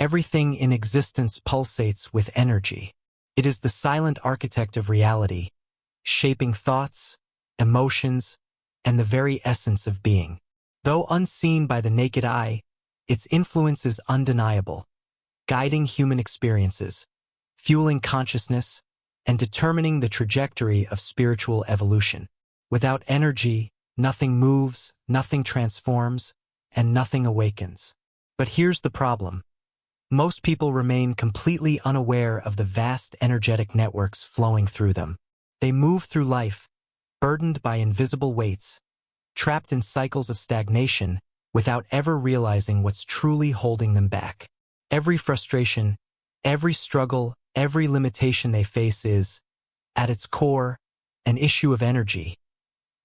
Everything in existence pulsates with energy. It is the silent architect of reality, shaping thoughts, emotions, and the very essence of being. Though unseen by the naked eye, its influence is undeniable, guiding human experiences, fueling consciousness, and determining the trajectory of spiritual evolution. Without energy, nothing moves, nothing transforms, and nothing awakens. But here's the problem. Most people remain completely unaware of the vast energetic networks flowing through them. They move through life, burdened by invisible weights, trapped in cycles of stagnation, without ever realizing what's truly holding them back. Every frustration, every struggle, every limitation they face is, at its core, an issue of energy,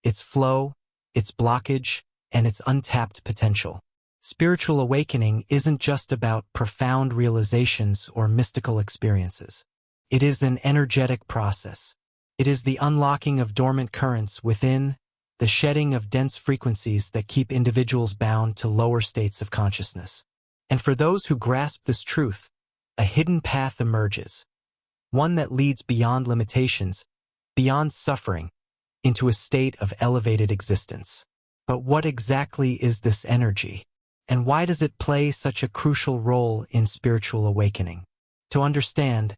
its flow, its blockage, and its untapped potential. Spiritual awakening isn't just about profound realizations or mystical experiences. It is an energetic process. It is the unlocking of dormant currents within, the shedding of dense frequencies that keep individuals bound to lower states of consciousness. And for those who grasp this truth, a hidden path emerges, one that leads beyond limitations, beyond suffering, into a state of elevated existence. But what exactly is this energy? And why does it play such a crucial role in spiritual awakening? To understand,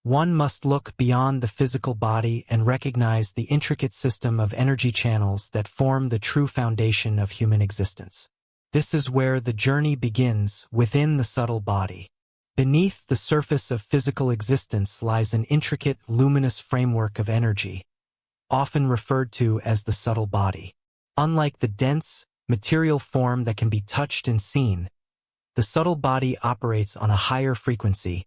one must look beyond the physical body and recognize the intricate system of energy channels that form the true foundation of human existence. This is where the journey begins, within the subtle body. Beneath the surface of physical existence lies an intricate, luminous framework of energy, often referred to as the subtle body. Unlike the dense, material form that can be touched and seen, the subtle body operates on a higher frequency,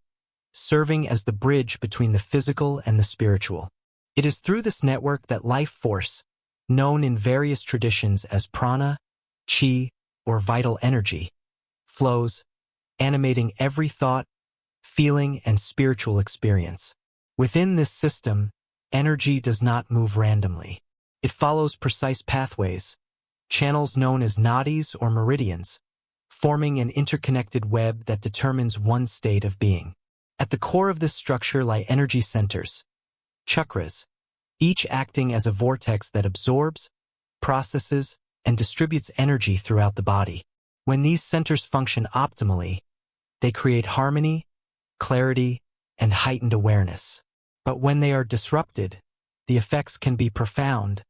serving as the bridge between the physical and the spiritual. It is through this network that life force, known in various traditions as prana, chi, or vital energy, flows, animating every thought, feeling, and spiritual experience. Within this system, energy does not move randomly. It follows precise pathways, channels known as nadis or meridians, forming an interconnected web that determines one's state of being. At the core of this structure lie energy centers, chakras, each acting as a vortex that absorbs, processes, and distributes energy throughout the body. When these centers function optimally, they create harmony, clarity, and heightened awareness. But when they are disrupted, the effects can be profound,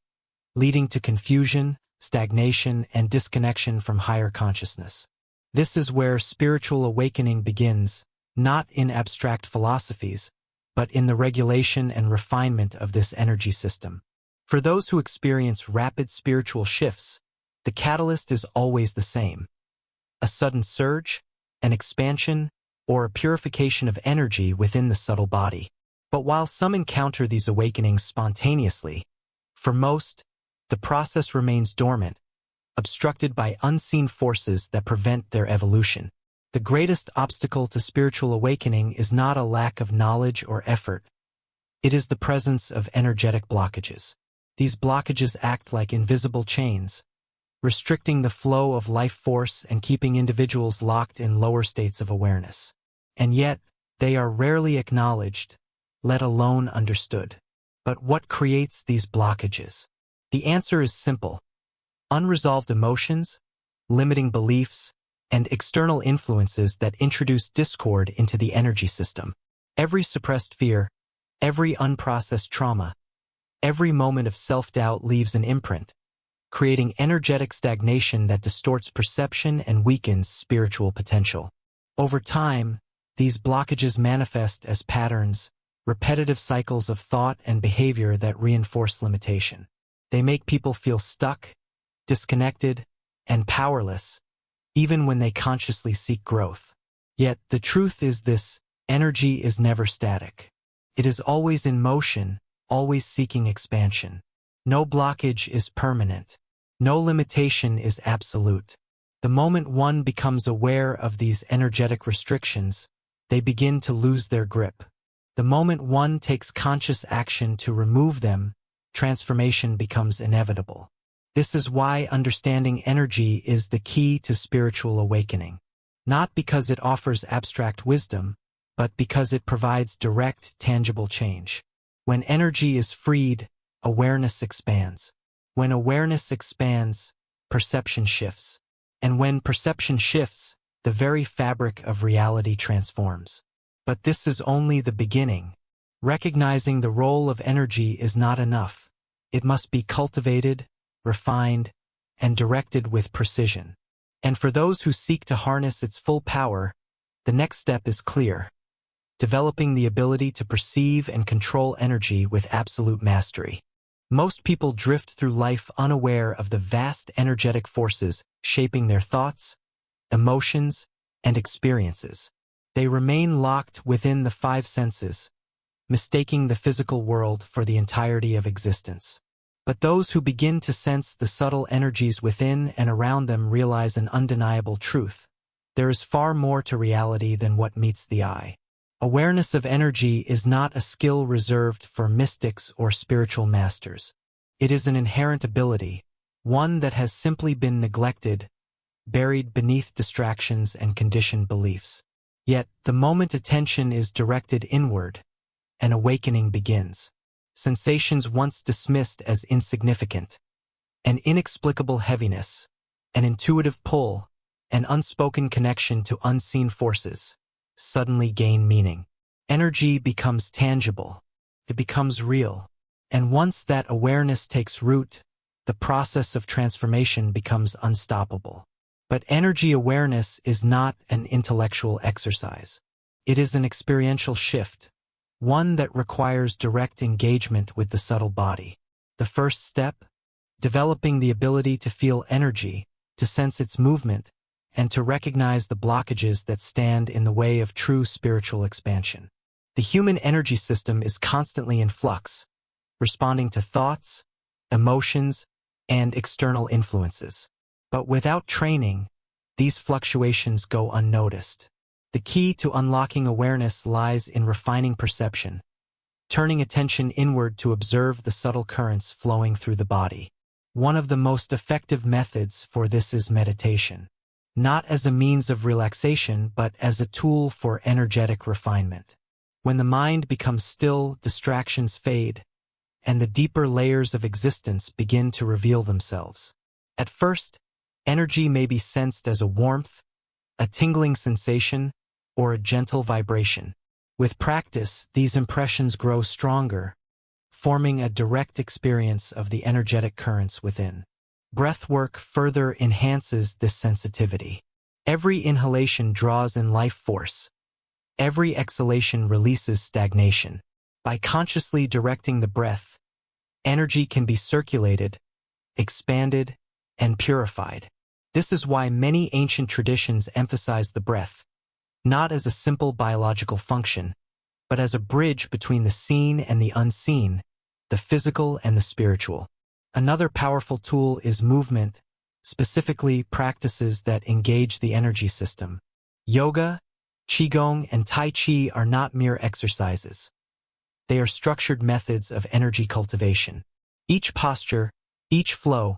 leading to confusion, stagnation, and disconnection from higher consciousness. This is where spiritual awakening begins, not in abstract philosophies, but in the regulation and refinement of this energy system. For those who experience rapid spiritual shifts, the catalyst is always the same: a sudden surge, an expansion, or a purification of energy within the subtle body. But while some encounter these awakenings spontaneously, for most, the process remains dormant, obstructed by unseen forces that prevent their evolution. The greatest obstacle to spiritual awakening is not a lack of knowledge or effort. It is the presence of energetic blockages. These blockages act like invisible chains, restricting the flow of life force and keeping individuals locked in lower states of awareness. And yet, they are rarely acknowledged, let alone understood. But what creates these blockages? The answer is simple: unresolved emotions, limiting beliefs, and external influences that introduce discord into the energy system. Every suppressed fear, every unprocessed trauma, every moment of self-doubt leaves an imprint, creating energetic stagnation that distorts perception and weakens spiritual potential. Over time, these blockages manifest as patterns, repetitive cycles of thought and behavior that reinforce limitation. They make people feel stuck, disconnected, and powerless, even when they consciously seek growth. Yet, the truth is this: energy is never static. It is always in motion, always seeking expansion. No blockage is permanent. No limitation is absolute. The moment one becomes aware of these energetic restrictions, they begin to lose their grip. The moment one takes conscious action to remove them, transformation becomes inevitable. This is why understanding energy is the key to spiritual awakening. not because it offers abstract wisdom, but because it provides direct, tangible change. When energy is freed, awareness expands. When awareness expands, perception shifts. And when perception shifts, the very fabric of reality transforms. But this is only the beginning. Recognizing the role of energy is not enough. It must be cultivated, refined, and directed with precision. And for those who seek to harness its full power, the next step is clear: developing the ability to perceive and control energy with absolute mastery. Most people drift through life unaware of the vast energetic forces shaping their thoughts, emotions, and experiences. They remain locked within the five senses, mistaking the physical world for the entirety of existence. But those who begin to sense the subtle energies within and around them realize an undeniable truth: there is far more to reality than what meets the eye. Awareness of energy is not a skill reserved for mystics or spiritual masters. It is an inherent ability, one that has simply been neglected, buried beneath distractions and conditioned beliefs. Yet, the moment attention is directed inward, an awakening begins. Sensations once dismissed as insignificant, an inexplicable heaviness, an intuitive pull, an unspoken connection to unseen forces, suddenly gain meaning. Energy becomes tangible. It becomes real. And once that awareness takes root, the process of transformation becomes unstoppable. But energy awareness is not an intellectual exercise. It is an experiential shift, one that requires direct engagement with the subtle body. The first step: developing the ability to feel energy, to sense its movement, and to recognize the blockages that stand in the way of true spiritual expansion. The human energy system is constantly in flux, responding to thoughts, emotions, and external influences. But without training, these fluctuations go unnoticed. The key to unlocking awareness lies in refining perception, turning attention inward to observe the subtle currents flowing through the body. One of the most effective methods for this is meditation, not as a means of relaxation but as a tool for energetic refinement. When the mind becomes still, distractions fade, and the deeper layers of existence begin to reveal themselves. At first, energy may be sensed as a warmth, a tingling sensation, or a gentle vibration. With practice, these impressions grow stronger, forming a direct experience of the energetic currents within. Breathwork further enhances this sensitivity. Every inhalation draws in life force. Every exhalation releases stagnation. By consciously directing the breath, energy can be circulated, expanded, and purified. This is why many ancient traditions emphasize the breath, not as a simple biological function, but as a bridge between the seen and the unseen, the physical and the spiritual. Another powerful tool is movement, specifically practices that engage the energy system. Yoga, Qigong, and Tai Chi are not mere exercises. They are structured methods of energy cultivation. Each posture, each flow,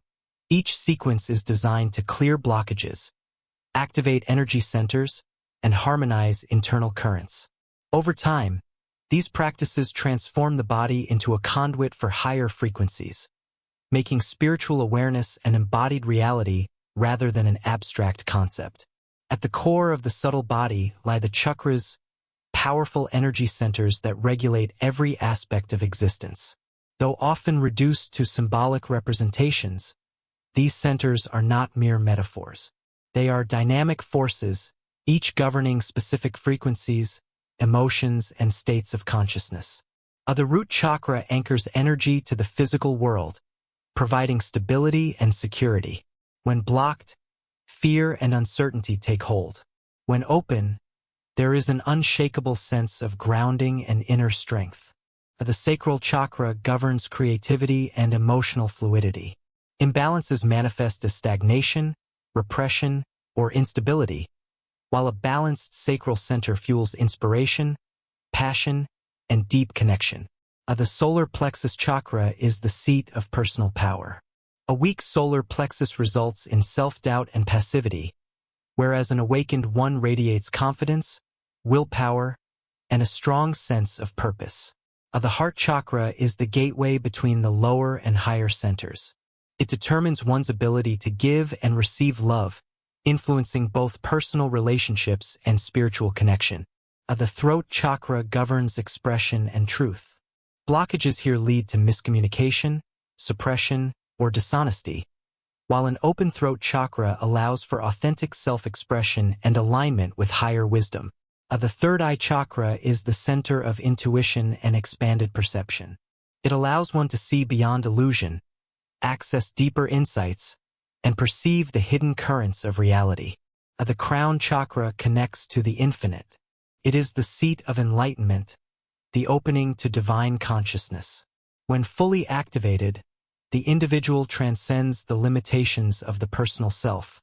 each sequence is designed to clear blockages, activate energy centers, and harmonize internal currents. Over time, these practices transform the body into a conduit for higher frequencies, making spiritual awareness an embodied reality rather than an abstract concept. At the core of the subtle body lie the chakras, powerful energy centers that regulate every aspect of existence. Though often reduced to symbolic representations, these centers are not mere metaphors. They are dynamic forces, each governing specific frequencies, emotions, and states of consciousness. The root chakra anchors energy to the physical world, providing stability and security. When blocked, fear and uncertainty take hold. When open, there is an unshakable sense of grounding and inner strength. The sacral chakra governs creativity and emotional fluidity. Imbalances manifest as stagnation, repression, or instability, while a balanced sacral center fuels inspiration, passion, and deep connection. The solar plexus chakra is the seat of personal power. A weak solar plexus results in self-doubt and passivity, whereas an awakened one radiates confidence, willpower, and a strong sense of purpose. The heart chakra is the gateway between the lower and higher centers. It determines one's ability to give and receive love, influencing both personal relationships and spiritual connection. The throat chakra governs expression and truth. Blockages here lead to miscommunication, suppression, or dishonesty, while an open throat chakra allows for authentic self-expression and alignment with higher wisdom. The third eye chakra is the center of intuition and expanded perception. It allows one to see beyond illusion, access deeper insights, and perceive the hidden currents of reality. The crown chakra connects to the infinite. It is the seat of enlightenment, the opening to divine consciousness. When fully activated, the individual transcends the limitations of the personal self,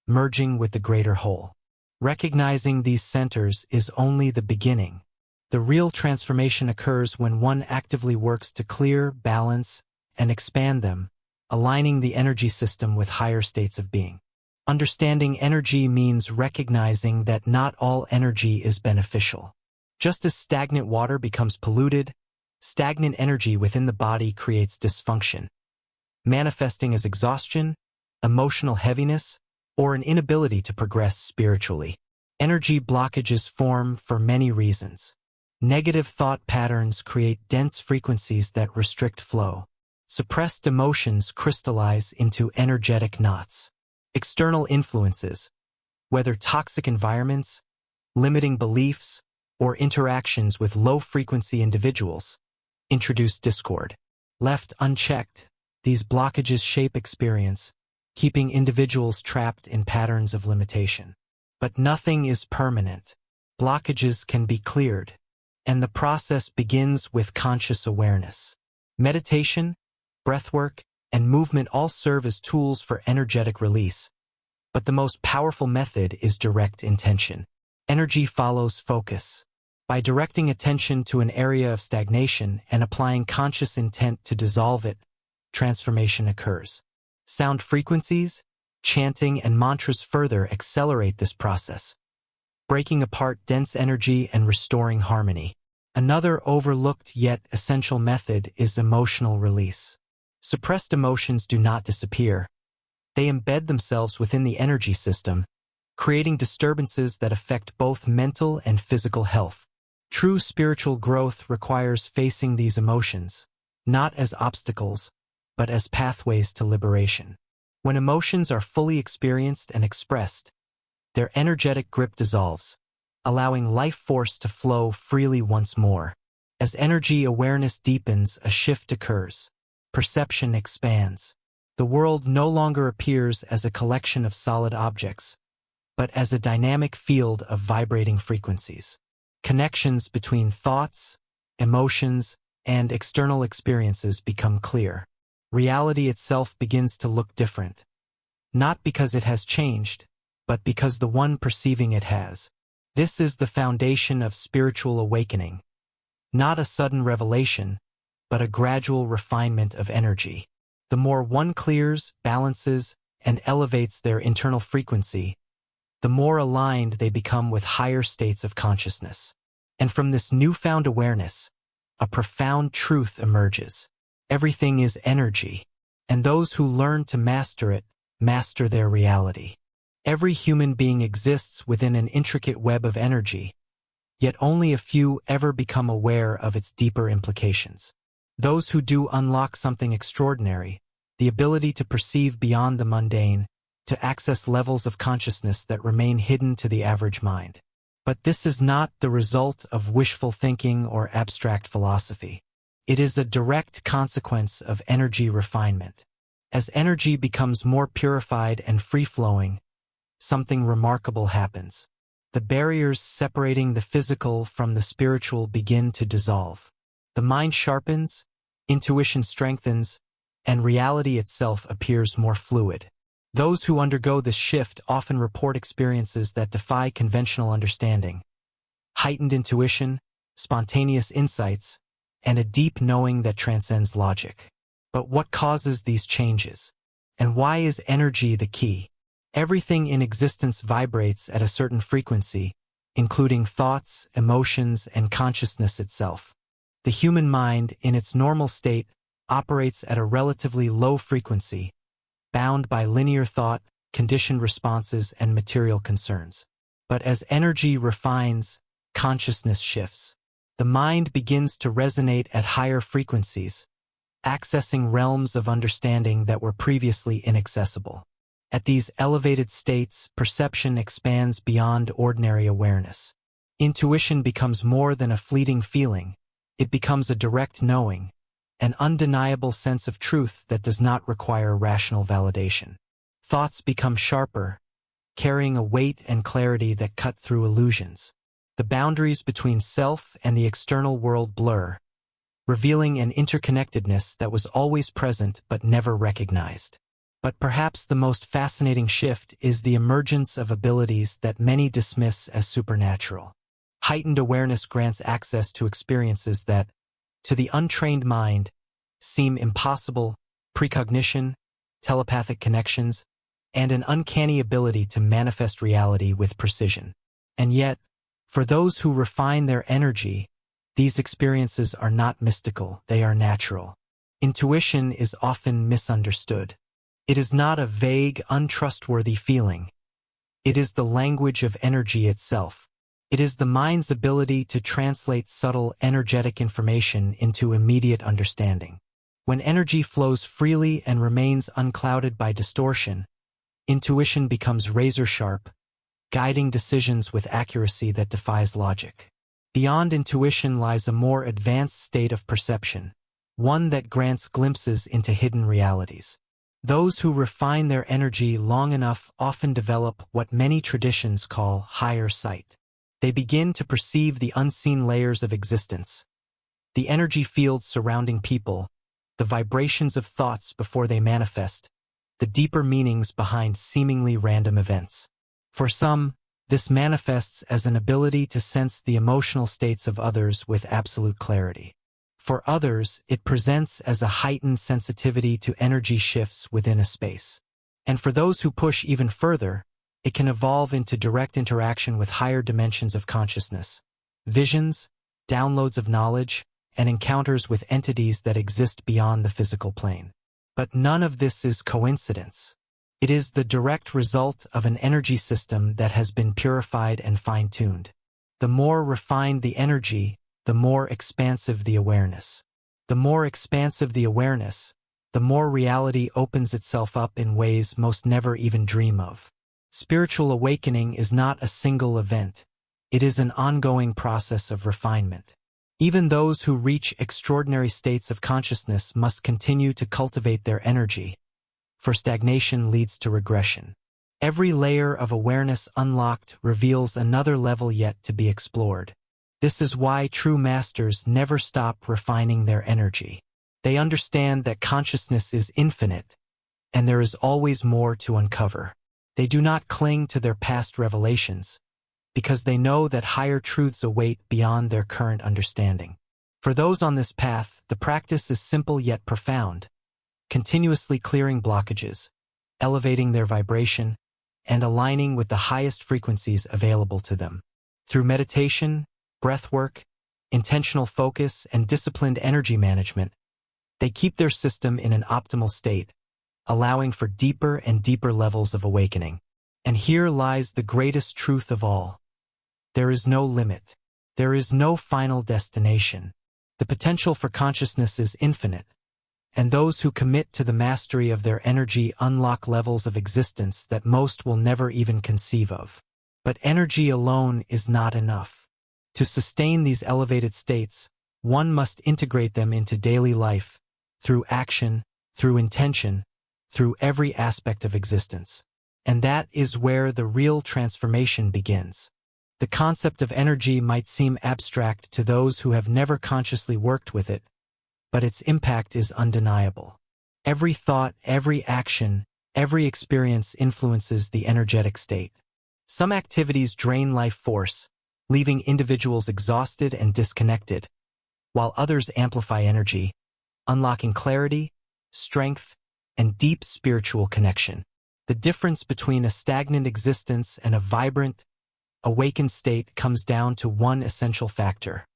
merging with the greater whole. Recognizing these centers is only the beginning. The real transformation occurs when one actively works to clear, balance, and expand them, aligning the energy system with higher states of being. Understanding energy means recognizing that not all energy is beneficial. Just as stagnant water becomes polluted, stagnant energy within the body creates dysfunction, manifesting as exhaustion, emotional heaviness, or an inability to progress spiritually. Energy blockages form for many reasons. Negative thought patterns create dense frequencies that restrict flow. Suppressed emotions crystallize into energetic knots. External influences, whether toxic environments, limiting beliefs, or interactions with low-frequency individuals, introduce discord. Left unchecked, these blockages shape experience, keeping individuals trapped in patterns of limitation. But nothing is permanent. Blockages can be cleared, and the process begins with conscious awareness. Meditation, breathwork, and movement all serve as tools for energetic release, but the most powerful method is direct intention. Energy follows focus. By directing attention to an area of stagnation and applying conscious intent to dissolve it, transformation occurs. Sound frequencies, chanting, and mantras further accelerate this process, breaking apart dense energy and restoring harmony. Another overlooked yet essential method is emotional release. Suppressed emotions do not disappear. They embed themselves within the energy system, creating disturbances that affect both mental and physical health. True spiritual growth requires facing these emotions, not as obstacles, but as pathways to liberation. When emotions are fully experienced and expressed, their energetic grip dissolves, allowing life force to flow freely once more. As energy awareness deepens, a shift occurs. Perception expands. The world no longer appears as a collection of solid objects, but as a dynamic field of vibrating frequencies. Connections between thoughts, emotions, and external experiences become clear. Reality itself begins to look different, not because it has changed, but because the one perceiving it has. This is the foundation of spiritual awakening, not a sudden revelation, but a gradual refinement of energy. The more one clears, balances, and elevates their internal frequency, the more aligned they become with higher states of consciousness. And from this newfound awareness, a profound truth emerges. Everything is energy, and those who learn to master it, master their reality. Every human being exists within an intricate web of energy, yet only a few ever become aware of its deeper implications. Those who do unlock something extraordinary, the ability to perceive beyond the mundane, to access levels of consciousness that remain hidden to the average mind. But this is not the result of wishful thinking or abstract philosophy. It is a direct consequence of energy refinement. As energy becomes more purified and free-flowing, something remarkable happens. The barriers separating the physical from the spiritual begin to dissolve. The mind sharpens, intuition strengthens, and reality itself appears more fluid. Those who undergo this shift often report experiences that defy conventional understanding. Heightened intuition, spontaneous insights, and a deep knowing that transcends logic. But what causes these changes? And why is energy the key? Everything in existence vibrates at a certain frequency, including thoughts, emotions, and consciousness itself. The human mind, in its normal state, operates at a relatively low frequency, bound by linear thought, conditioned responses, and material concerns. But as energy refines, consciousness shifts. The mind begins to resonate at higher frequencies, accessing realms of understanding that were previously inaccessible. At these elevated states, perception expands beyond ordinary awareness. Intuition becomes more than a fleeting feeling. It becomes a direct knowing, an undeniable sense of truth that does not require rational validation. Thoughts become sharper, carrying a weight and clarity that cut through illusions. The boundaries between self and the external world blur, revealing an interconnectedness that was always present but never recognized. But perhaps the most fascinating shift is the emergence of abilities that many dismiss as supernatural. Heightened awareness grants access to experiences that, to the untrained mind, seem impossible: precognition, telepathic connections, and an uncanny ability to manifest reality with precision. And yet, for those who refine their energy, these experiences are not mystical, they are natural. Intuition is often misunderstood. It is not a vague, untrustworthy feeling. It is the language of energy itself. It is the mind's ability to translate subtle, energetic information into immediate understanding. When energy flows freely and remains unclouded by distortion, intuition becomes razor-sharp, guiding decisions with accuracy that defies logic. Beyond intuition lies a more advanced state of perception, one that grants glimpses into hidden realities. Those who refine their energy long enough often develop what many traditions call higher sight. They begin to perceive the unseen layers of existence, the energy fields surrounding people, the vibrations of thoughts before they manifest, the deeper meanings behind seemingly random events. For some, this manifests as an ability to sense the emotional states of others with absolute clarity. For others, it presents as a heightened sensitivity to energy shifts within a space. And for those who push even further, it can evolve into direct interaction with higher dimensions of consciousness, visions, downloads of knowledge, and encounters with entities that exist beyond the physical plane. But none of this is coincidence. It is the direct result of an energy system that has been purified and fine-tuned. The more refined the energy, the more expansive the awareness. The more expansive the awareness, the more reality opens itself up in ways most never even dream of. Spiritual awakening is not a single event. It is an ongoing process of refinement. Even those who reach extraordinary states of consciousness must continue to cultivate their energy, for stagnation leads to regression. Every layer of awareness unlocked reveals another level yet to be explored. This is why true masters never stop refining their energy. They understand that consciousness is infinite, and there is always more to uncover. They do not cling to their past revelations, because they know that higher truths await beyond their current understanding. For those on this path, the practice is simple yet profound, continuously clearing blockages, elevating their vibration, and aligning with the highest frequencies available to them. Through meditation, breathwork, intentional focus, and disciplined energy management, they keep their system in an optimal state, allowing for deeper and deeper levels of awakening. And here lies the greatest truth of all. There is no limit. There is no final destination. The potential for consciousness is infinite, and those who commit to the mastery of their energy unlock levels of existence that most will never even conceive of. But energy alone is not enough. To sustain these elevated states, one must integrate them into daily life, through action, through intention, through every aspect of existence. And that is where the real transformation begins. The concept of energy might seem abstract to those who have never consciously worked with it, but its impact is undeniable. Every thought, every action, every experience influences the energetic state. Some activities drain life force, leaving individuals exhausted and disconnected, while others amplify energy, unlocking clarity, strength, and deep spiritual connection. The difference between a stagnant existence and a vibrant, awakened state comes down to one essential factor: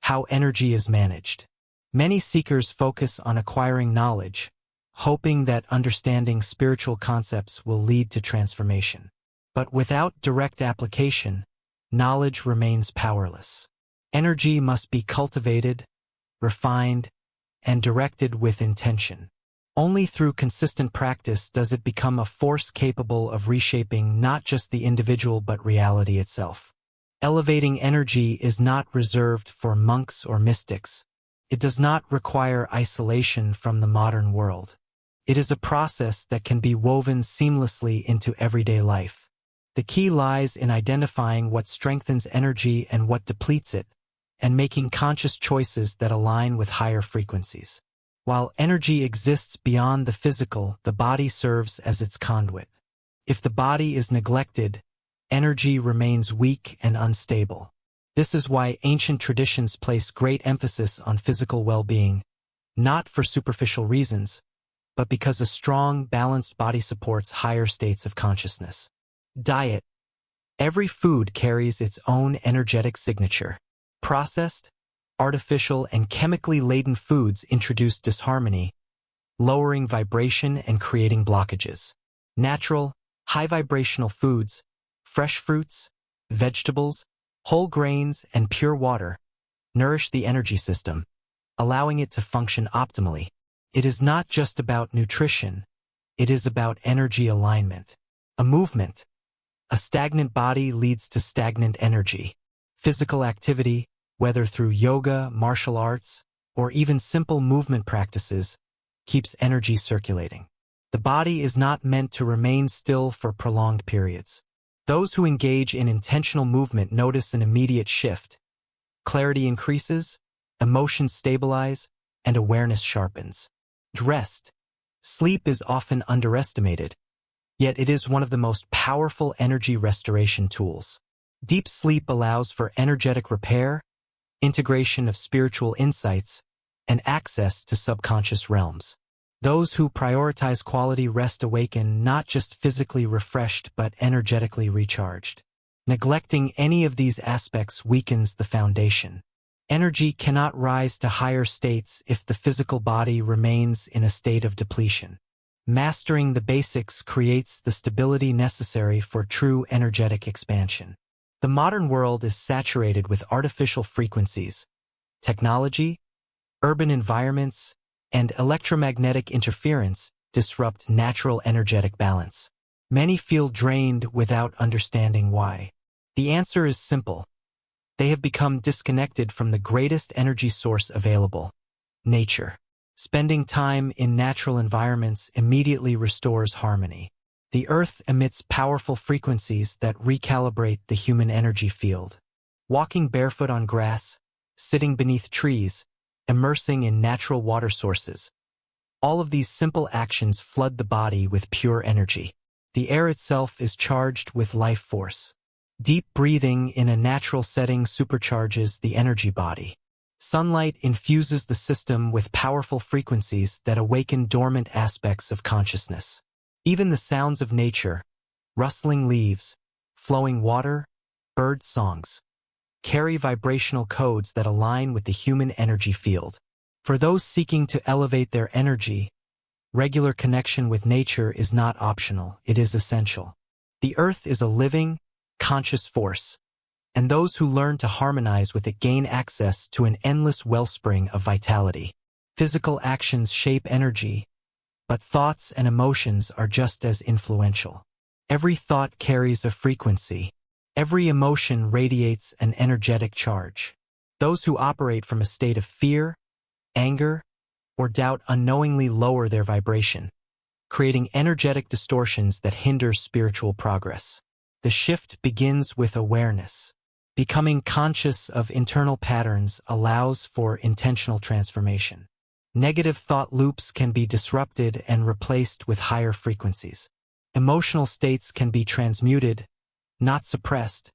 how energy is managed. Many seekers focus on acquiring knowledge, hoping that understanding spiritual concepts will lead to transformation. But without direct application, knowledge remains powerless. Energy must be cultivated, refined, and directed with intention. Only through consistent practice does it become a force capable of reshaping not just the individual but reality itself. Elevating energy is not reserved for monks or mystics. It does not require isolation from the modern world. It is a process that can be woven seamlessly into everyday life. The key lies in identifying what strengthens energy and what depletes it, and making conscious choices that align with higher frequencies. While energy exists beyond the physical, the body serves as its conduit. If the body is neglected, energy remains weak and unstable. This is why ancient traditions place great emphasis on physical well-being, not for superficial reasons, but because a strong, balanced body supports higher states of consciousness. Diet. Every food carries its own energetic signature. Processed, artificial, and chemically laden foods introduce disharmony, lowering vibration and creating blockages. Natural, high-vibrational foods, fresh fruits, vegetables, whole grains, and pure water nourish the energy system, allowing it to function optimally. It is not just about nutrition, it is about energy alignment. A stagnant body leads to stagnant energy. Physical activity, whether through yoga, martial arts, or even simple movement practices, keeps energy circulating. The body is not meant to remain still for prolonged periods. Those who engage in intentional movement notice an immediate shift. Clarity increases, emotions stabilize, and awareness sharpens. Rest. Sleep is often underestimated, yet it is one of the most powerful energy restoration tools. Deep sleep allows for energetic repair, integration of spiritual insights, and access to subconscious realms. Those who prioritize quality rest awaken not just physically refreshed but energetically recharged. Neglecting any of these aspects weakens the foundation. Energy cannot rise to higher states if the physical body remains in a state of depletion. Mastering the basics creates the stability necessary for true energetic expansion. The modern world is saturated with artificial frequencies, technology, urban environments, and electromagnetic interference disrupt natural energetic balance. Many feel drained without understanding why. The answer is simple. They have become disconnected from the greatest energy source available: nature. Spending time in natural environments immediately restores harmony. The earth emits powerful frequencies that recalibrate the human energy field. Walking barefoot on grass, sitting beneath trees, immersing in natural water sources. All of these simple actions flood the body with pure energy. The air itself is charged with life force. Deep breathing in a natural setting supercharges the energy body. Sunlight infuses the system with powerful frequencies that awaken dormant aspects of consciousness. Even the sounds of nature, rustling leaves, flowing water, bird songs, carry vibrational codes that align with the human energy field. For those seeking to elevate their energy, regular connection with nature is not optional, it is essential. The earth is a living, conscious force, and those who learn to harmonize with it gain access to an endless wellspring of vitality. Physical actions shape energy, but thoughts and emotions are just as influential. Every thought carries a frequency. Every emotion radiates an energetic charge. Those who operate from a state of fear, anger, or doubt unknowingly lower their vibration, creating energetic distortions that hinder spiritual progress. The shift begins with awareness. Becoming conscious of internal patterns allows for intentional transformation. Negative thought loops can be disrupted and replaced with higher frequencies. Emotional states can be transmuted, not suppressed,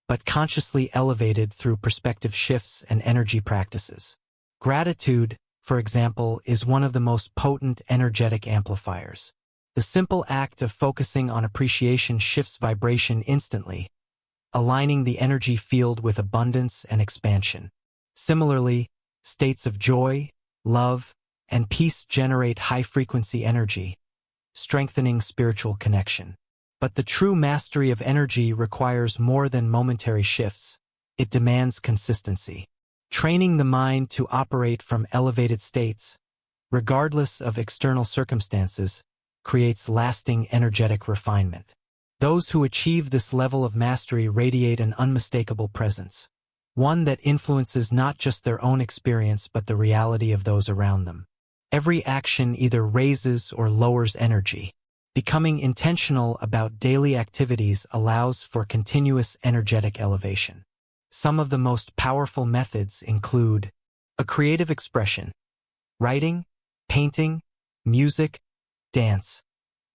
but consciously elevated through perspective shifts and energy practices. Gratitude, for example, is one of the most potent energetic amplifiers. The simple act of focusing on appreciation shifts vibration instantly, aligning the energy field with abundance and expansion. Similarly, states of joy, love, and peace generate high-frequency energy, strengthening spiritual connection. But the true mastery of energy requires more than momentary shifts. It demands consistency. Training the mind to operate from elevated states, regardless of external circumstances, creates lasting energetic refinement. Those who achieve this level of mastery radiate an unmistakable presence, one that influences not just their own experience but the reality of those around them. Every action either raises or lowers energy. Becoming intentional about daily activities allows for continuous energetic elevation. Some of the most powerful methods include a creative expression, writing, painting, music, dance.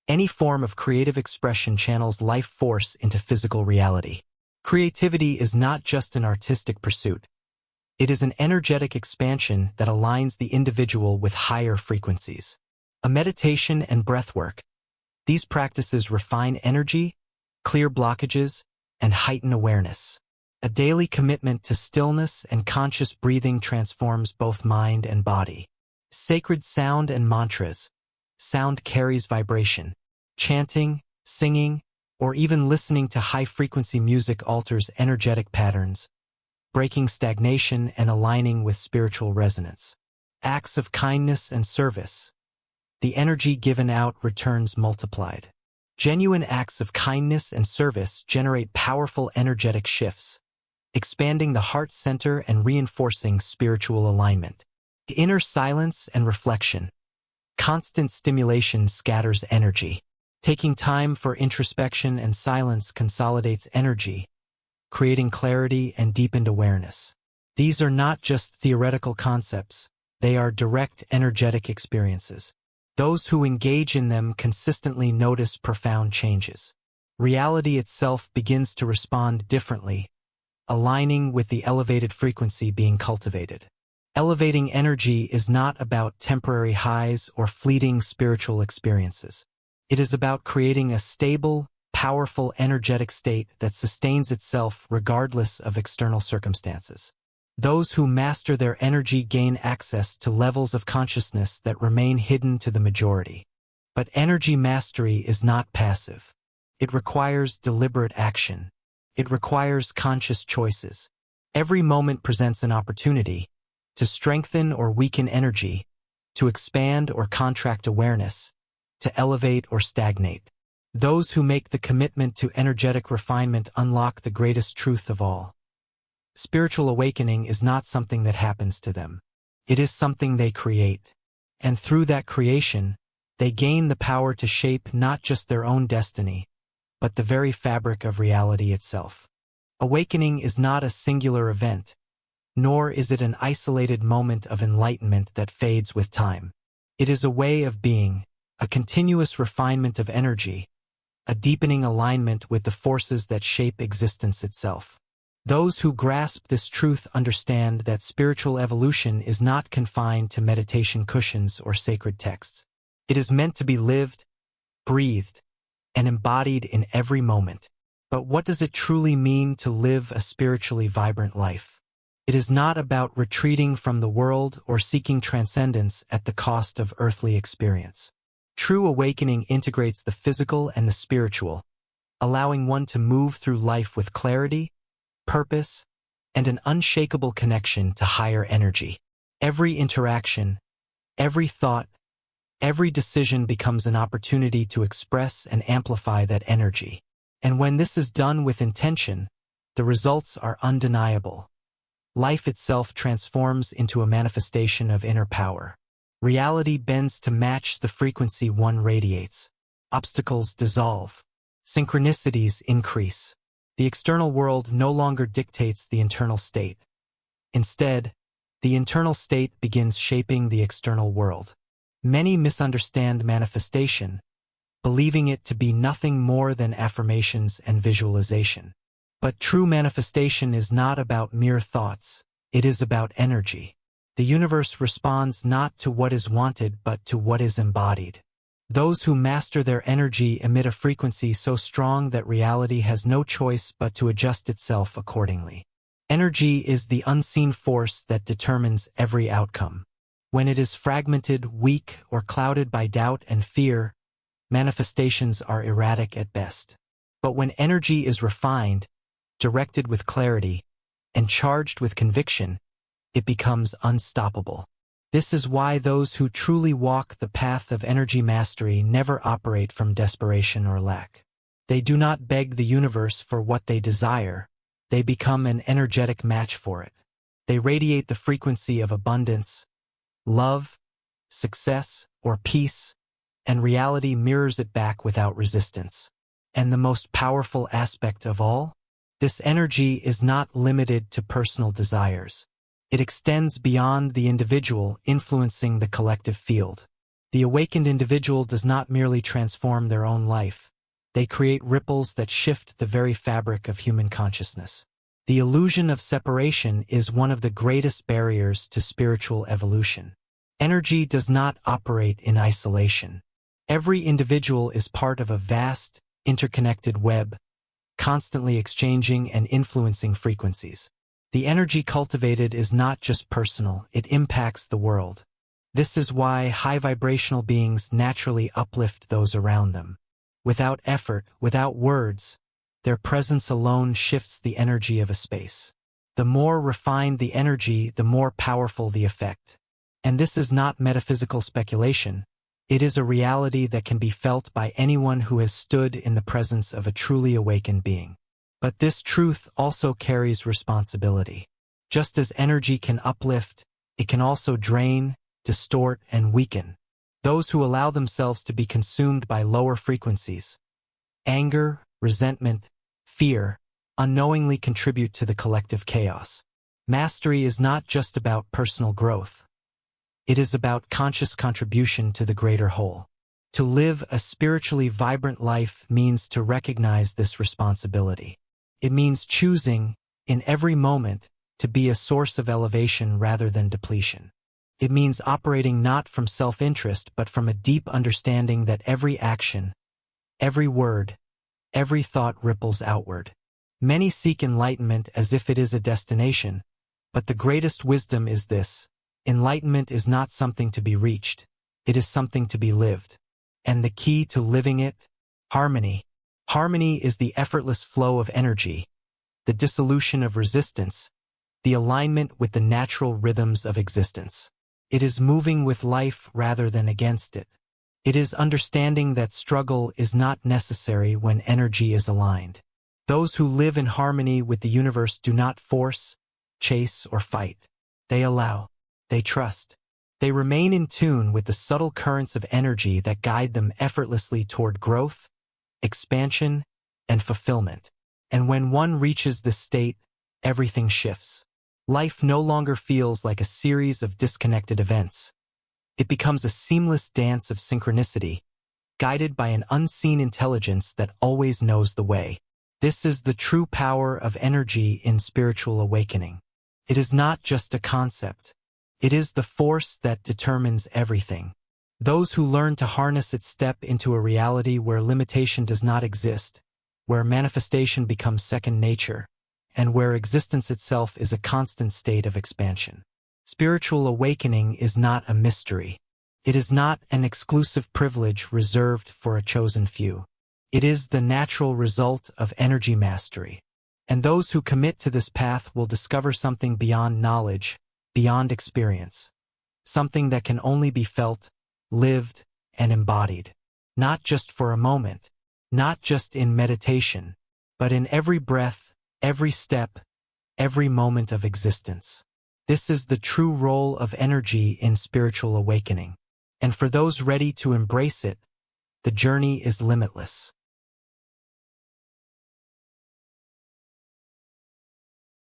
Any form of creative expression channels life force into physical reality. Creativity is not just an artistic pursuit. It is an energetic expansion that aligns the individual with higher frequencies. A meditation and breathwork. These practices refine energy, clear blockages, and heighten awareness. A daily commitment to stillness and conscious breathing transforms both mind and body. Sacred sound and mantras. Sound carries vibration. Chanting, singing, or even listening to high-frequency music alters energetic patterns, breaking stagnation and aligning with spiritual resonance. Acts of kindness and service. The energy given out returns multiplied. Genuine acts of kindness and service generate powerful energetic shifts, expanding the heart center and reinforcing spiritual alignment. Inner silence and reflection. Constant stimulation scatters energy. Taking time for introspection and silence consolidates energy, creating clarity and deepened awareness. These are not just theoretical concepts, they are direct energetic experiences. Those who engage in them consistently notice profound changes. Reality itself begins to respond differently, aligning with the elevated frequency being cultivated. Elevating energy is not about temporary highs or fleeting spiritual experiences. It is about creating a stable, powerful energetic state that sustains itself regardless of external circumstances. Those who master their energy gain access to levels of consciousness that remain hidden to the majority. But energy mastery is not passive. It requires deliberate action. It requires conscious choices. Every moment presents an opportunity to strengthen or weaken energy, to expand or contract awareness, to elevate or stagnate. Those who make the commitment to energetic refinement unlock the greatest truth of all. Spiritual awakening is not something that happens to them. It is something they create. And through that creation, they gain the power to shape not just their own destiny, but the very fabric of reality itself. Awakening is not a singular event, nor is it an isolated moment of enlightenment that fades with time. It is a way of being, a continuous refinement of energy, a deepening alignment with the forces that shape existence itself. Those who grasp this truth understand that spiritual evolution is not confined to meditation cushions or sacred texts. It is meant to be lived, breathed, and embodied in every moment. But what does it truly mean to live a spiritually vibrant life? It is not about retreating from the world or seeking transcendence at the cost of earthly experience. True awakening integrates the physical and the spiritual, allowing one to move through life with clarity, purpose, and an unshakable connection to higher energy. Every interaction, every thought, every decision becomes an opportunity to express and amplify that energy. And when this is done with intention, the results are undeniable. Life itself transforms into a manifestation of inner power. Reality bends to match the frequency one radiates. Obstacles dissolve. Synchronicities increase. The external world no longer dictates the internal state. Instead, the internal state begins shaping the external world. Many misunderstand manifestation, believing it to be nothing more than affirmations and visualization. But true manifestation is not about mere thoughts, it is about energy. The universe responds not to what is wanted but to what is embodied. Those who master their energy emit a frequency so strong that reality has no choice but to adjust itself accordingly. Energy is the unseen force that determines every outcome. When it is fragmented, weak, or clouded by doubt and fear, manifestations are erratic at best. But when energy is refined, directed with clarity, and charged with conviction, it becomes unstoppable. This is why those who truly walk the path of energy mastery never operate from desperation or lack. They do not beg the universe for what they desire. They become an energetic match for it. They radiate the frequency of abundance, love, success, or peace, and reality mirrors it back without resistance. And the most powerful aspect of all? This energy is not limited to personal desires. It extends beyond the individual, influencing the collective field. The awakened individual does not merely transform their own life. They create ripples that shift the very fabric of human consciousness. The illusion of separation is one of the greatest barriers to spiritual evolution. Energy does not operate in isolation. Every individual is part of a vast, interconnected web, constantly exchanging and influencing frequencies. The energy cultivated is not just personal, it impacts the world. This is why high-vibrational beings naturally uplift those around them. Without effort, without words, their presence alone shifts the energy of a space. The more refined the energy, the more powerful the effect. And this is not metaphysical speculation. It is a reality that can be felt by anyone who has stood in the presence of a truly awakened being. But this truth also carries responsibility. Just as energy can uplift, it can also drain, distort, and weaken. Those who allow themselves to be consumed by lower frequencies, anger, resentment, fear, unknowingly contribute to the collective chaos. Mastery is not just about personal growth. It is about conscious contribution to the greater whole. To live a spiritually vibrant life means to recognize this responsibility. It means choosing, in every moment, to be a source of elevation rather than depletion. It means operating not from self-interest but from a deep understanding that every action, every word, every thought ripples outward. Many seek enlightenment as if it is a destination, but the greatest wisdom is this: enlightenment is not something to be reached, it is something to be lived. And the key to living it? Harmony. Harmony is the effortless flow of energy, the dissolution of resistance, the alignment with the natural rhythms of existence. It is moving with life rather than against it. It is understanding that struggle is not necessary when energy is aligned. Those who live in harmony with the universe do not force, chase, or fight. They allow. They trust. They remain in tune with the subtle currents of energy that guide them effortlessly toward growth, expansion, and fulfillment. And when one reaches this state, everything shifts. Life no longer feels like a series of disconnected events. It becomes a seamless dance of synchronicity, guided by an unseen intelligence that always knows the way. This is the true power of energy in spiritual awakening. It is not just a concept. It is the force that determines everything. Those who learn to harness it step into a reality where limitation does not exist, where manifestation becomes second nature, and where existence itself is a constant state of expansion. Spiritual awakening is not a mystery. It is not an exclusive privilege reserved for a chosen few. It is the natural result of energy mastery. And those who commit to this path will discover something beyond knowledge, beyond experience. Something that can only be felt, lived, and embodied. Not just for a moment, not just in meditation, but in every breath, every step, every moment of existence. This is the true role of energy in spiritual awakening. And for those ready to embrace it, the journey is limitless.